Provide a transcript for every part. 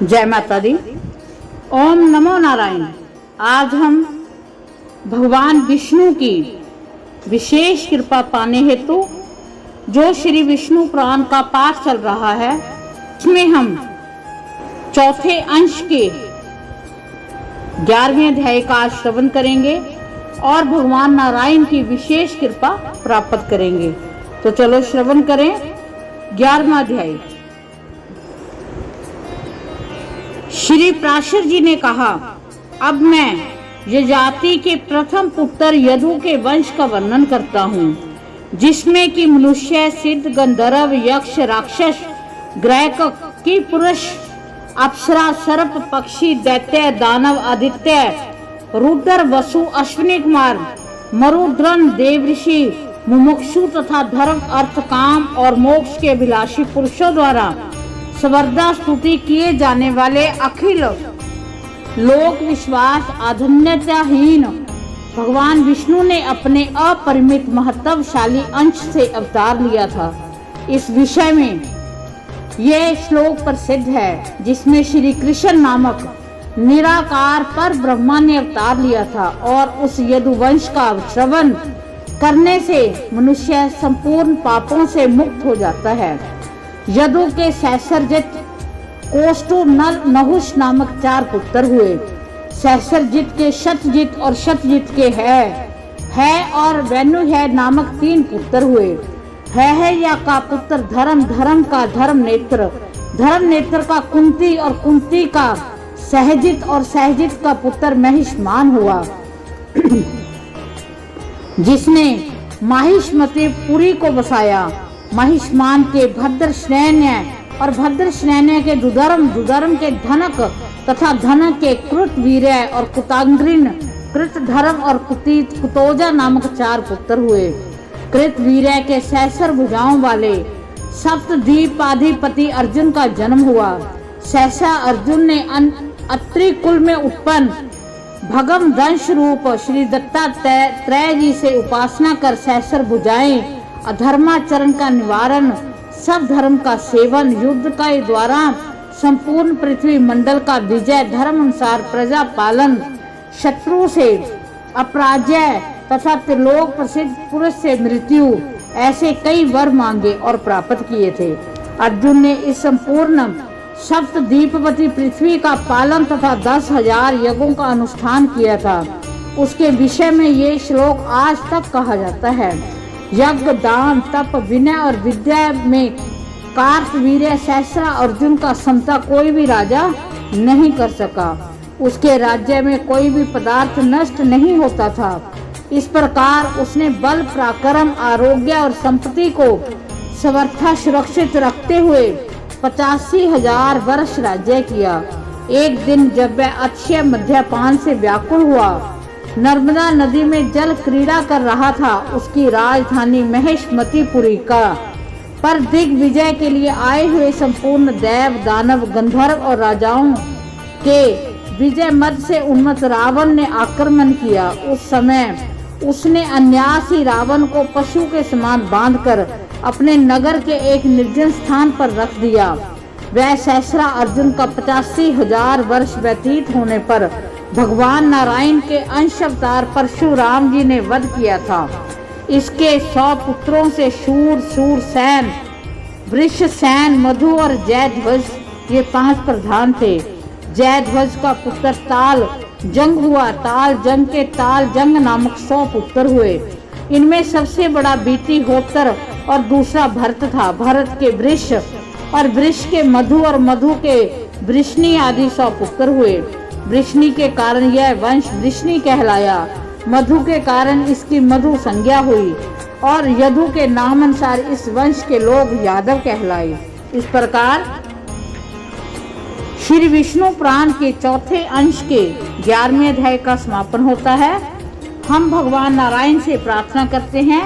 जय माता दी। ओम नमो नारायण। आज हम भगवान विष्णु की विशेष कृपा पाने हेतु जो श्री विष्णु पुराण का पाठ चल रहा है, इसमें हम चौथे अंश के 11वें अध्याय का श्रवण करेंगे और भगवान नारायण की विशेष कृपा प्राप्त करेंगे। तो चलो श्रवण करें 11वां अध्याय। श्री पराशर जी ने कहा, अब मैं यजाति के प्रथम पुत्र यदु के वंश का वर्णन करता हूँ, जिसमें कि मनुष्य, सिद्ध, गंधर्व, यक्ष, राक्षस, ग्रैक, की पुरुष, अप्सरा, सर्प, पक्षी, दैत्य, दानव, आदित्य, रुद्र, वसु, अश्विनी कुमार, मरुद्रन, देवऋषि, मुमुक्षु तथा धर्म, अर्थ, काम और मोक्ष के अभिलाषी पुरुषों द्वारा सर्वदा स्तुति किए जाने वाले अखिल लोक विश्वास आधन्यताहीन भगवान विष्णु ने अपने अपरिमित महत्वशाली अंश से अवतार लिया था। इस विषय में यह श्लोक प्रसिद्ध है, जिसमें श्री कृष्ण नामक निराकार पर ब्रह्मा ने अवतार लिया था और उस यदुवंश का श्रवण करने से मनुष्य संपूर्ण पापों से मुक्त हो जाता है। यदु के सहस्रजित, कोष्टु, नल, नहुष नामक 4 पुत्र हुए। सहस्रजित के शतजित और शतजित के है और वेनु है नामक 3 पुत्र हुए। है या का पुत्र धर्म, धर्म का धर्म नेत्र, धर्म नेत्र का कुंती और कुंती का सहजित और सहजित का पुत्र महिष्मान हुआ, जिसने माहिष्मति पुरी को बसाया। महिष्मान के भद्रश्रेण्य और भद्रश्रेण्य के दुधर्म, दुधर्म के धनक तथा धनक के कृतवीर्य और कुतांग्रिन, कृतधर्म और कुतोजा नामक 4 पुत्र हुए। कृतवीर्य के सहस्र भुजाओं वाले सप्तद्वीपाधिपति अर्जुन का जन्म हुआ। सहसा अर्जुन ने अत्रि कुल में उत्पन्न भगम दंश रूप श्री दत्तात्रेय जी से उपासना कर सहस्र भुजाएं, अधर्माचरण का निवारण, सब धर्म का सेवन, युद्ध का द्वारा संपूर्ण पृथ्वी मंडल का विजय, धर्म अनुसार प्रजा पालन, शत्रु से अपराजय तथा त्रिलोक प्रसिद्ध पुरुष से मृत्यु, ऐसे कई वर मांगे और प्राप्त किए थे। अर्जुन ने इस संपूर्ण सप्तद्वीपवती पृथ्वी का पालन तथा 10,000 यज्ञों का अनुष्ठान किया था। उसके विषय में ये श्लोक आज तक कहा जाता है। यज्ञ, दान, तप, विनय और विद्या में कार्तवीर्य सहस्रा अर्जुन का समता कोई भी राजा नहीं कर सका। उसके राज्य में कोई भी पदार्थ नष्ट नहीं होता था। इस प्रकार उसने बल, पराक्रम, आरोग्य और संपत्ति को सर्वथा सुरक्षित रखते हुए 85,000 वर्ष राज्य किया। एक दिन जब वह अक्षय मद्यपान से व्याकुल हुआ, नर्मदा नदी में जल क्रीड़ा कर रहा था, उसकी राजधानी महेशमतीपुरी का पर दिग्विजय के लिए आए हुए संपूर्ण देव, दानव, गंधर्व और राजाओं के विजय मद से उन्मत्त रावण ने आक्रमण किया। उस समय उसने अन्यासी रावण को पशु के समान बांधकर अपने नगर के एक निर्जन स्थान पर रख दिया। वह सहस्रा अर्जुन का 85,000 वर्ष व्यतीत होने पर भगवान नारायण के अंश अवतार परशुराम जी ने वध किया था। इसके 100 पुत्रों से शूरसेन, वृषसेन, मधु और जयध्वज ये 5 प्रधान थे। जयध्वज का पुत्र ताल जंग हुआ। ताल जंग के ताल जंग नामक 100 पुत्र हुए। इनमें सबसे बड़ा बीती होतर और दूसरा भरत था। भरत के वृष और वृष के मधु और मधु के वृष्णि आदि 100 पुत्र हुए। वृष्णि के कारण यह वंश वृष्णि कहलाया। मधु के कारण इसकी मधु संज्ञा हुई और यदु के नाम अनुसार इस वंश के लोग यादव कहलाए। इस प्रकार श्री विष्णु पुराण के चौथे अंश के 11वें अध्याय का समापन होता है। हम भगवान नारायण से प्रार्थना करते हैं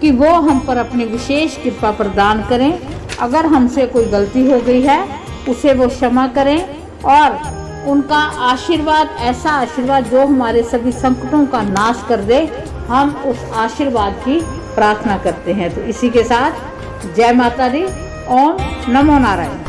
कि वो हम पर अपनी विशेष कृपा प्रदान करें। अगर हमसे कोई गलती हो गई है उसे वो क्षमा करें और उनका आशीर्वाद, ऐसा आशीर्वाद जो हमारे सभी संकटों का नाश कर दे, हम उस आशीर्वाद की प्रार्थना करते हैं। तो इसी के साथ जय माता दी। ओम नमो नारायण।